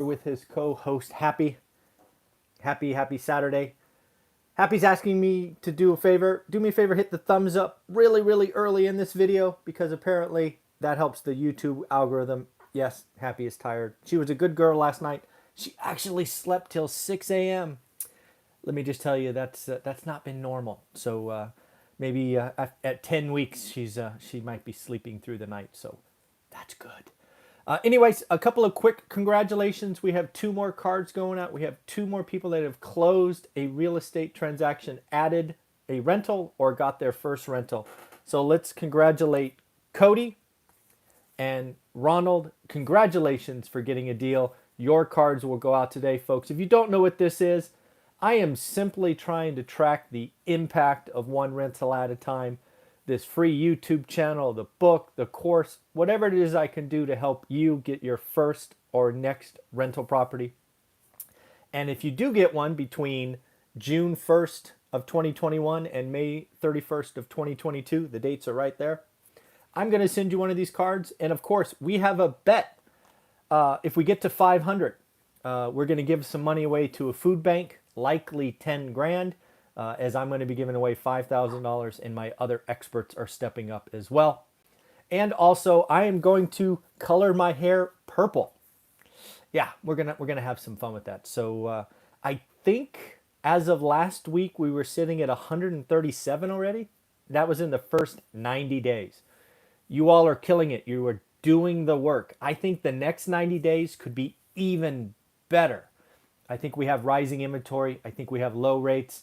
with his co-host Happy. Happy Saturday. Happy's asking me to do a favor. Do me a favor, hit the thumbs up really early in this video because apparently that helps the YouTube algorithm. Yes, Happy is tired. She was a good girl last night. She actually slept till 6 a.m. Let me just tell you that's not been normal. So maybe at 10 weeks she might be sleeping through the night. So that's good. Anyways, a couple of quick congratulations. We have two more cards going out. We have two more people that have closed a real estate transaction, added a rental, or got their first rental. So let's congratulate Cody and Ronald. Congratulations for getting a deal. Your cards will go out today, folks. If you don't know what this is, I am simply trying to track the impact of one rental at a time. This free YouTube channel, the book, the course, whatever it is I can do to help you get your first or next rental property. And if you do get one between June 1st of 2021 and May 31st of 2022, the dates are right there, I'm going to send you one of these cards. And of course, we have a bet. If we get to 500, we're going to give some money away to a food bank, likely 10 grand. As I'm going to be giving away $5,000 and my other experts are stepping up as well. And also I am going to color my hair purple. Yeah, we're gonna have some fun with that. So I think as of last week we were sitting at 137 already. That was in the first 90 days. You all are killing it. You are doing the work. I think the next 90 days could be even better. I think we have rising inventory. I think we have low rates.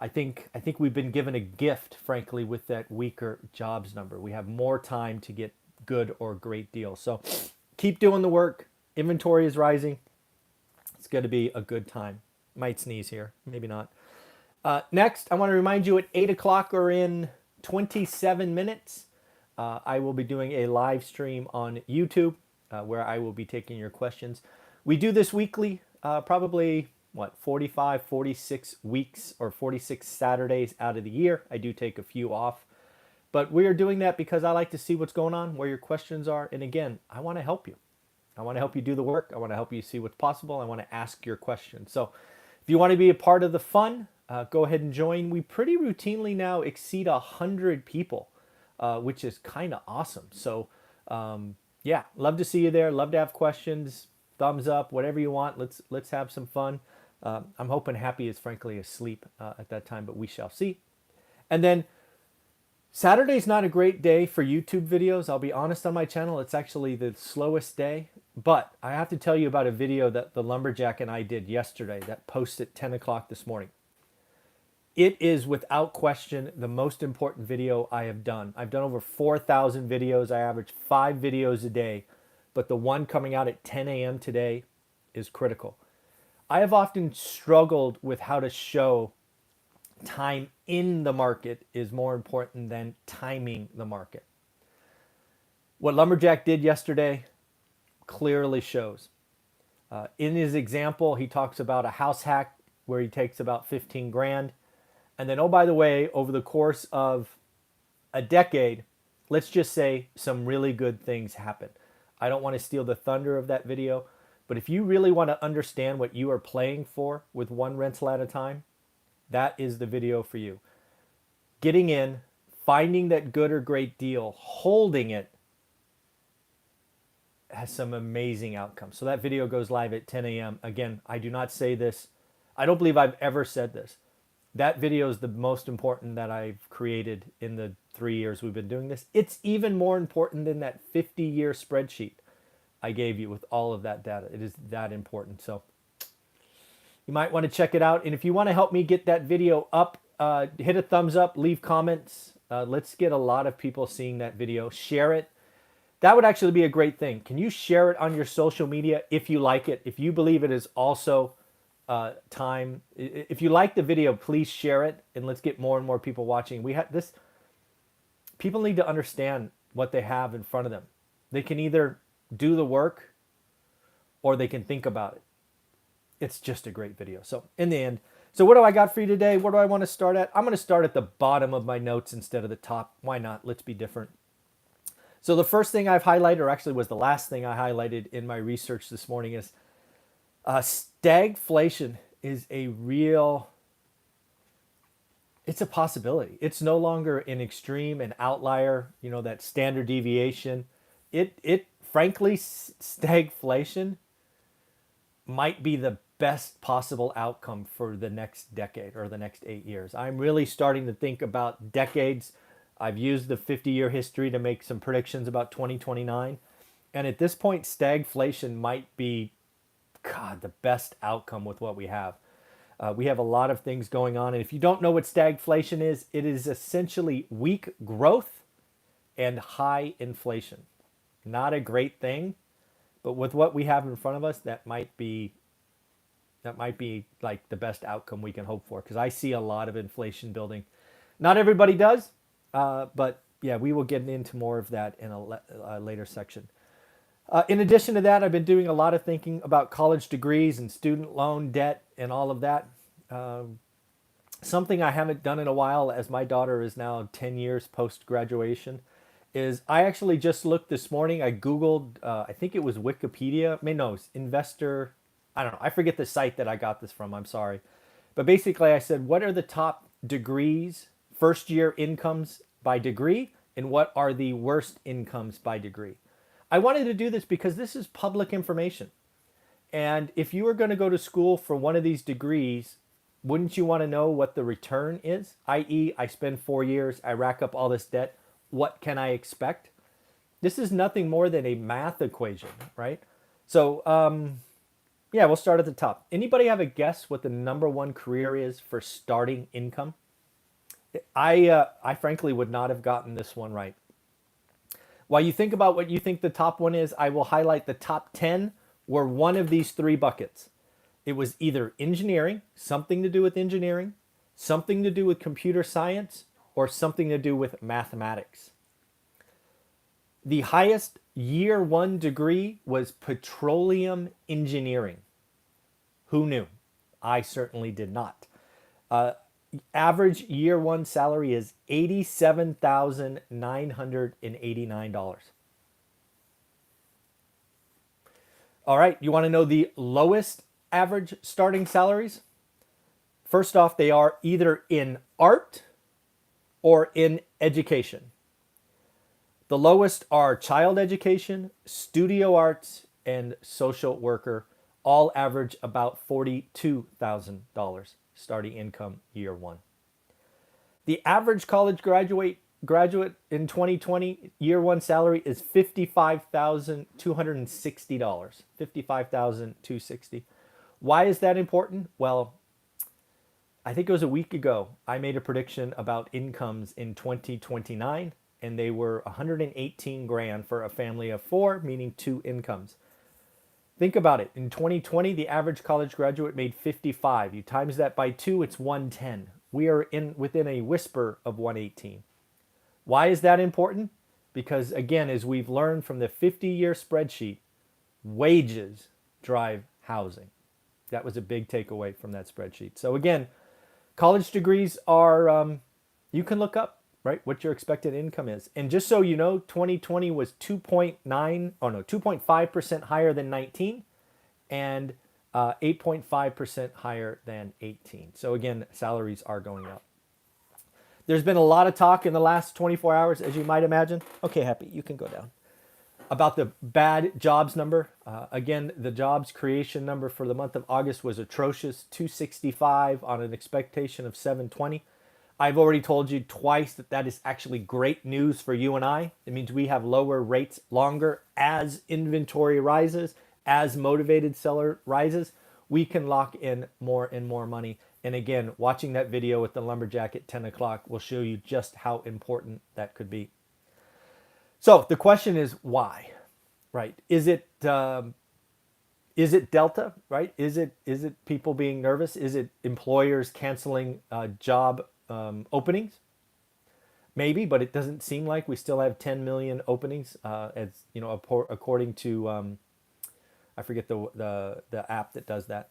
I think we've been given a gift, frankly, with that weaker jobs number. We have more time to get good or great deals. So keep doing the work. Inventory is rising. It's going to be a good time. Might sneeze here. Maybe not. Next, I want to remind you at 8 o'clock or in 27 minutes, I will be doing a live stream on YouTube where I will be taking your questions. We do this weekly, probably 45, 46 weeks or 46 Saturdays out of the year. I do take a few off, but we are doing that because I like to see what's going on, where your questions are. And again, I want to help you. I want to help you do the work. I want to help you see what's possible. I want to ask your questions. So if you want to be a part of the fun, go ahead and join. We pretty routinely now exceed 100 people, which is kind of awesome. So yeah, love to see you there. Love to have questions, thumbs up, whatever you want. Let's have some fun. I'm hoping Happy is frankly asleep at that time, but we shall see. And then Saturday's not a great day for YouTube videos. I'll be honest, on my channel, it's actually the slowest day. But I have to tell you about a video that the Lumberjack and I did yesterday that posted at 10 o'clock this morning. It is without question the most important video I have done. I've done over 4,000 videos. I average 5 videos a day, but the one coming out at 10 a.m. today is critical. I have often struggled with how to show time in the market is more important than timing the market. What Lumberjack did yesterday clearly shows. In his example, he talks about a house hack where he takes about 15 grand. And then, oh, by the way, over the course of a decade, let's just say some really good things happen. I don't want to steal the thunder of that video, but if you really want to understand what you are playing for with one rental at a time, that is the video for you. Getting in, finding that good or great deal, holding it, has some amazing outcomes. So that video goes live at 10 a.m. Again, I do not say this. I don't believe I've ever said this. That video is the most important that I've created in the 3 years we've been doing this. It's even more important than that 50-year spreadsheet I gave you with all of that data. It is that important. So you might want to check it out. And if you want to help me get that video up, hit a thumbs up, leave comments. Let's get a lot of people seeing that video. Share it. That would actually be a great thing. Can you share it on your social media if you like it? If you believe it is also time. If you like the video, please share it. And let's get more and more people watching. We have this. People need to understand what they have in front of them. They can either do the work or they can think about it. It's just a great video. So in the end, so what do I got for you today? What do I want to start at? I'm going to start at the bottom of my notes instead of the top. Why not? Let's be different. So the first thing I've highlighted, or actually was the last thing I highlighted in my research this morning, is Stagflation is a real, it's a possibility. It's no longer an extreme, an outlier, that standard deviation. It frankly, stagflation might be the best possible outcome for the next decade or the next 8 years. I'm really starting to think about decades. I've used the 50-year history to make some predictions about 2029. And at this point, stagflation might be, God, the best outcome with what we have. We have a lot of things going on. And if you don't know what stagflation is, it is essentially weak growth and high inflation. Not a great thing, but with what we have in front of us, that might be like the best outcome we can hope for, because I see a lot of inflation building. Not everybody does, but yeah, we will get into more of that in a later section. In addition to that, I've been doing a lot of thinking about college degrees and student loan debt and all of that. Something I haven't done in a while, as my daughter is now 10 years post-graduation, is I actually just looked this morning. I Googled, I think it was Wikipedia. I mean, no, it's Investor. I don't know. I forget the site that I got this from. I'm sorry. But basically, I said, what are the top degrees, first-year incomes by degree, and what are the worst incomes by degree? I wanted to do this because this is public information. And if you were going to go to school for one of these degrees, wouldn't you want to know what the return is? I.e., I spend 4 years, I rack up all this debt. What can I expect? This is nothing more than a math equation, right? So, yeah, we'll start at the top. Anybody have a guess what the number one career is for starting income? I frankly would not have gotten this one right. While you think about what you think the top one is, I will highlight the top 10 were one of these three buckets. It was either engineering, something to do with engineering, something to do with computer science, or something to do with mathematics. The highest year one degree was petroleum engineering. Who knew? I certainly did not. Average year one salary is $87,989. All right, you want to know the lowest average starting salaries? First off, they are either in art or in education. The lowest are child education, studio arts, and social worker. All average about $42,000 starting income year one. The average college graduate in 2020 year one salary is $55,260. $55,260. Why is that important? Well, I think it was a week ago, I made a prediction about incomes in 2029, and they were 118 grand for a family of four, meaning two incomes. Think about it. In 2020, the average college graduate made 55. You times that by two, it's 110. We are within a whisper of 118. Why is that important? Because again, as we've learned from the 50-year spreadsheet, wages drive housing. That was a big takeaway from that spreadsheet. So again, college degrees are, you can look up, right, what your expected income is. And just so you know, 2020 was 2.5% higher than 19 and 8.5% higher than 18. So again, salaries are going up. There's been a lot of talk in the last 24 hours, as you might imagine. Okay, Happy, you can go down. About the bad jobs number. Again, the jobs creation number for the month of August was atrocious, 265 on an expectation of 720. I've already told you twice that that is actually great news for you and I. It means we have lower rates longer as inventory rises, as motivated seller rises. We can lock in more and more money. And again, watching that video with the lumberjack at 10 o'clock will show you just how important that could be. So the question is why, right? Is it Delta, right? Is it people being nervous? Is it employers canceling job openings? Maybe, but it doesn't seem like we still have 10 million openings, as you know, according to I forget the app that does that.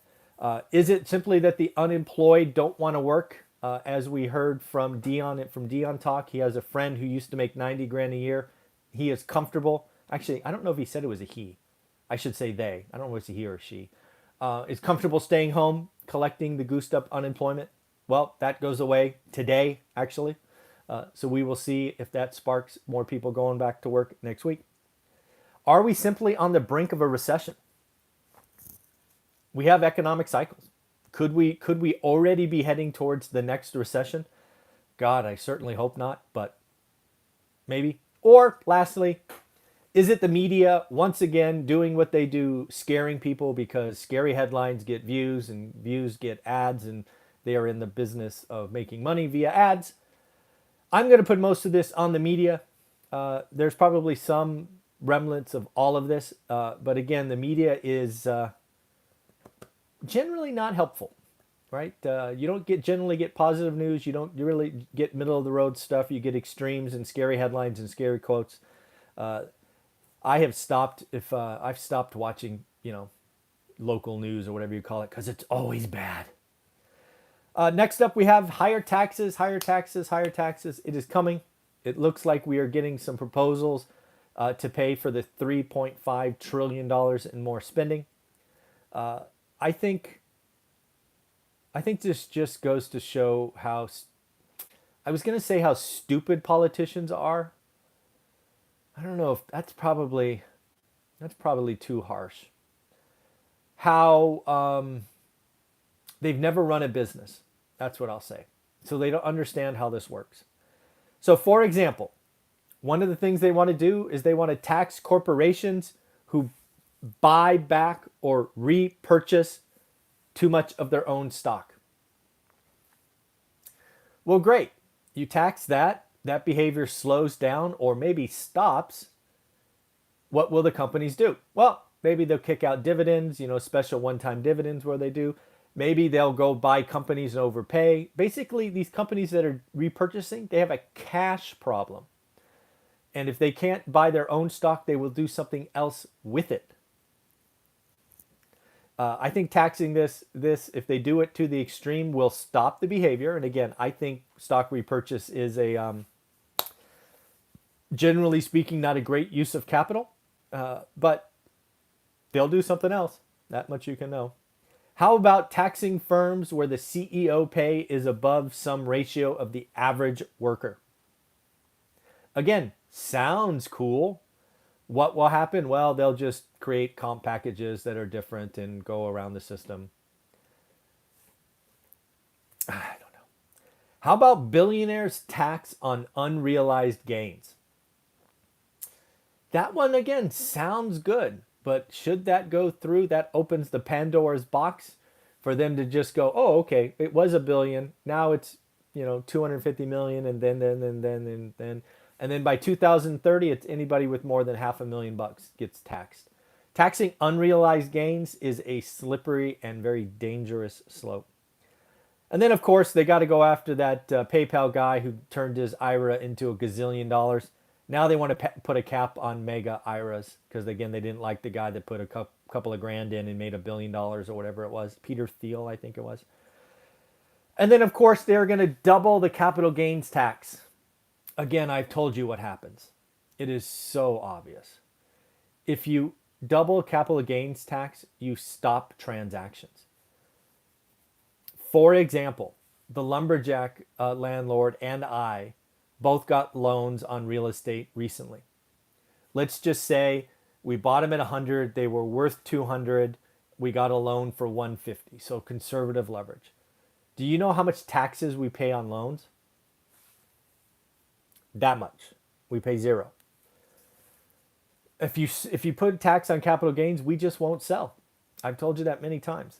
Is it simply that the unemployed don't want to work? As we heard from Dion Talk, he has a friend who used to make 90 grand a year. He is comfortable. Actually, I don't know if he said it was a he. I should say they. I don't know if it's a he or a she. is comfortable staying home, collecting the goosed up unemployment. Well, that goes away today, actually. So we will see if that sparks more people going back to work next week. Are we simply on the brink of a recession? We have economic cycles. Could we already be heading towards the next recession? God, I certainly hope not, but maybe. Or lastly, is it the media once again doing what they do, scaring people because scary headlines get views and views get ads, and they are in the business of making money via ads? I'm going to put most of this on the media. There's probably some remnants of all of this, but again, the media is generally not helpful, right? You don't generally get positive news. You really get middle of the road stuff. You get extremes and scary headlines and scary quotes. I've stopped watching, local news or whatever you call it, because it's always bad. Next up, we have higher taxes, higher taxes, higher taxes. It is coming. It looks like we are getting some proposals to pay for the $3.5 trillion in more spending. I think this just goes to show how, I was going to say how stupid politicians are. I don't know if that's probably too harsh. How they've never run a business. That's what I'll say. So they don't understand how this works. So for example, one of the things they want to do is they want to tax corporations who buy back or repurchase too much of their own stock. Well, great. You tax that. That behavior slows down or maybe stops. What will the companies do? Well, maybe they'll kick out dividends, special one-time dividends where they do. Maybe they'll go buy companies and overpay. Basically, these companies that are repurchasing, they have a cash problem. And if they can't buy their own stock, they will do something else with it. I think taxing this, if they do it to the extreme, will stop the behavior. And again, I think stock repurchase is generally speaking, not a great use of capital. But they'll do something else. That much you can know. How about taxing firms where the CEO pay is above some ratio of the average worker? Again, sounds cool. What will happen? Well, they'll just create comp packages that are different and go around the system. I don't know. How about billionaires' tax on unrealized gains? That one, again, sounds good. But should that go through, that opens the Pandora's box for them to just go, oh, okay, it was $1 billion. Now it's, 250 million. And then by 2030, it's anybody with more than $500,000 gets taxed. Taxing unrealized gains is a slippery and very dangerous slope. And then, of course, they got to go after that PayPal guy who turned his IRA into $1 gazillion. Now they want to put a cap on mega IRAs because, again, they didn't like the guy that put a couple of grand in and made $1 billion or whatever it was. Peter Thiel, I think it was. And then, of course, they're going to double the capital gains tax. Again, I've told you what happens. It is so obvious. If you double capital gains tax, you stop transactions. For example, the lumberjack landlord and I both got loans on real estate recently. Let's just say we bought them at 100, they were worth 200, we got a loan for 150, so conservative leverage. Do you know how much taxes we pay on loans? That much. We pay $0. If you put tax on capital gains, we just won't sell. I've told you that many times.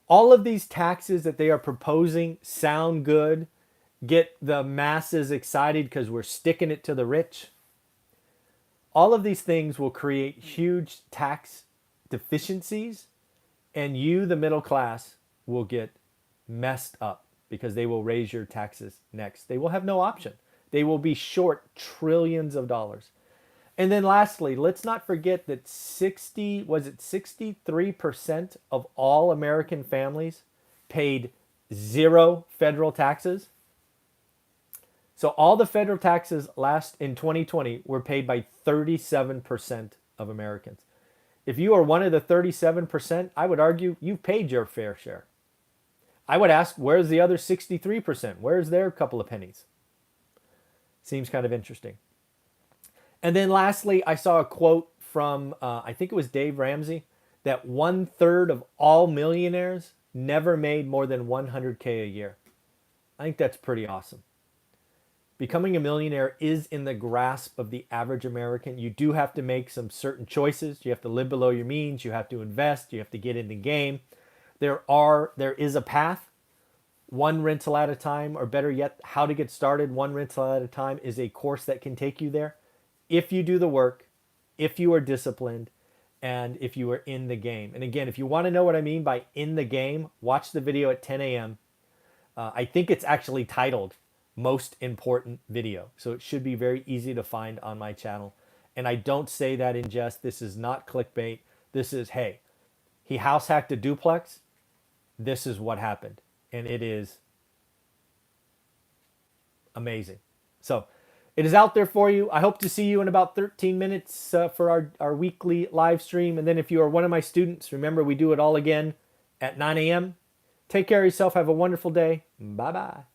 All of these taxes that they are proposing sound good, get the masses excited because we're sticking it to the rich. All of these things will create huge tax deficiencies, and you, the middle class, will get messed up because they will raise your taxes next. They will have no option. They will be short trillions of dollars. And then lastly, let's not forget that 63% of all American families paid 0 federal taxes. So all the federal taxes in 2020 were paid by 37% of Americans. If you are one of the 37%, I would argue you've paid your fair share. I would ask, where's the other 63%? Where's their couple of pennies? Seems kind of interesting. And then lastly, I saw a quote from, I think it was Dave Ramsey, that 1/3 of all millionaires never made more than 100K a year. I think that's pretty awesome. Becoming a millionaire is in the grasp of the average American. You do have to make some certain choices. You have to live below your means. You have to invest. You have to get in the game. There is a path, one rental at a time, or better yet, how to get started one rental at a time is a course that can take you there. If you do the work, if you are disciplined, and if you are in the game. And again, if you want to know what I mean by in the game, watch the video at 10 a.m. I think it's actually titled Most Important Video. So it should be very easy to find on my channel. And I don't say that in jest. This is not clickbait. This is, hey, he house hacked a duplex. This is what happened. And it is amazing. So it is out there for you. I hope to see you in about 13 minutes for our weekly live stream. And then if you are one of my students, remember we do it all again at 9 a.m. Take care of yourself. Have a wonderful day. Bye-bye.